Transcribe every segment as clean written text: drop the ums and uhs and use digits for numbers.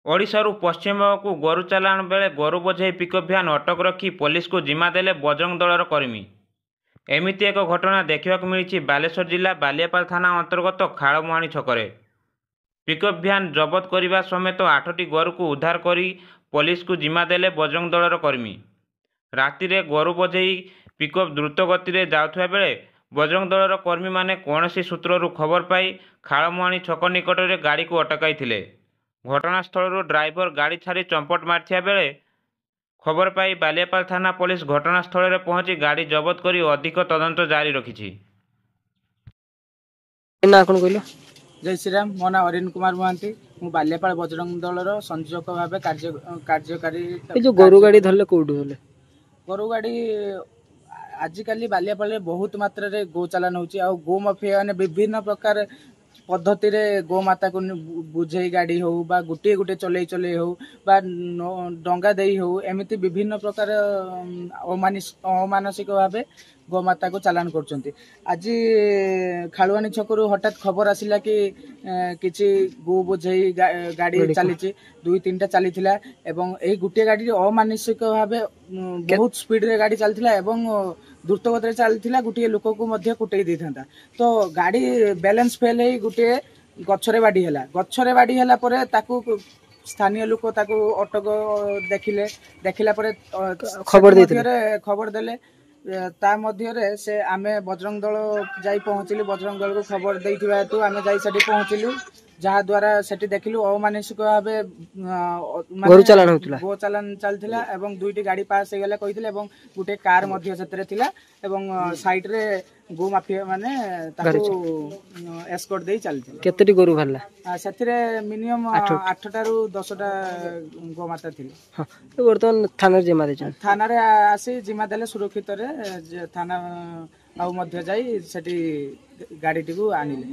ओडिशारू पश्चिमबंग गोरु चालाण बेले गोरु बोझे पिकअप भ्यान अटक रखी पुलिस को जिम्मा देले बजरंग दलर कर्मी। एमिति एक घटना देखा मिली बालेश्वर जिला बालियापाल थाना अंतर्गत खाड़मुहाणी छकरे। पिकअप भ्यान जबत करने समेत 8टी गोरु को उद्धार करी पुलिस को जिम्मा देले बजरंग दलर कर्मी। राति रे गोरु बोझे पिकअप द्रुत गति में जाउथुवा बेले बजरंग दलर कर्मी माने कौनसी सूत्ररू खबर पाई खाड़मुहाणी छक निकट में गाड़ी को अटकाई थिले। घटनास्थल ड्राइवर गाड़ी छाड़ी चंपट मारथिया बेले खबर पाई बालियापाल थाना पुलिस घटनास्थल में पहुंची गाड़ी जबत कर अधिक तदंत जारी रखी। जय श्रीराम। मो ना अरिन कुमार महांती। मु बालियापाल बजरंग दलर संयोजक भाव कार्यकारी। जो गोरु गाड़ी धरले कोउठी होले? गोरु गाड़ी आजिकल बालियापाल बहुत मात्रा रे गो चालान होची आ गो माफिया ने विभिन्न प्रकार पद्धति रे गो माता को बुझे गाड़ी हो बा गुटे गुटे चले चले हो बा डंगा देई हो एमिति विभिन्न प्रकार अमानसिक भावे गो माता को चालान करचंती। आज खालुआनी छकरू हठात खबर आसिला कि किछि गो बुझे गाड़ी चली दुई तीन चली एवं एई गुटे गाड़ी अमानसिक भावे बहुत स्पीड रे गाड़ी चलथिला एवं द्रुत गति चलथिला गोटे लोक को मध्य कुटई दै था। तो गाड़ी बैलेंस फेल हो गोटे गछरे बाड़ी हैला। गछरे बाड़ी हैला परे ताकू स्थानीय लोक ताकू अटक देखिले। देखिला परे खबर देले ता मध्य रे से आमे बजरंग दल जाई पहुंचली। बजरंग दल को खबर देइथिबा हेतु आमे जाई सेठी पहुंचलु जहा द्वारा सेठी देखिलु अमानसिक भावे गोरु चालान होतला। गो चालान चलथिला एवं दुईटी गाड़ी पास हे गेला कहिथिले एवं गुटे कार मध्य सेतरे थिला एवं साइड रे गो माफिया माने ताकू एस्कॉर्ट देई चलथिले। केतेटी गोरु भरला? सेथिरे मिनिमम 8 टारू 10 टा गो माता थिले। हां वर्तमान थाना रे जिम्मा देछन। थाना रे आसी जिम्मा देले सुरक्षित रे थाना आउ मध्य जाई सेठी गाड़ीटी को आनिले।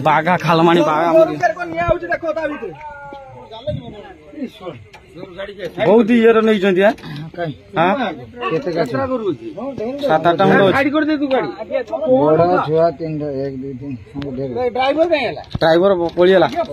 बागा खालमाणी बागा बहुत ये नहीं चंदिया हां केते का 7-8 मुंड गाड़ी कर दे तू गाड़ी बड़ा छुआ 3 1 2 3 ड्राइवर पळियाला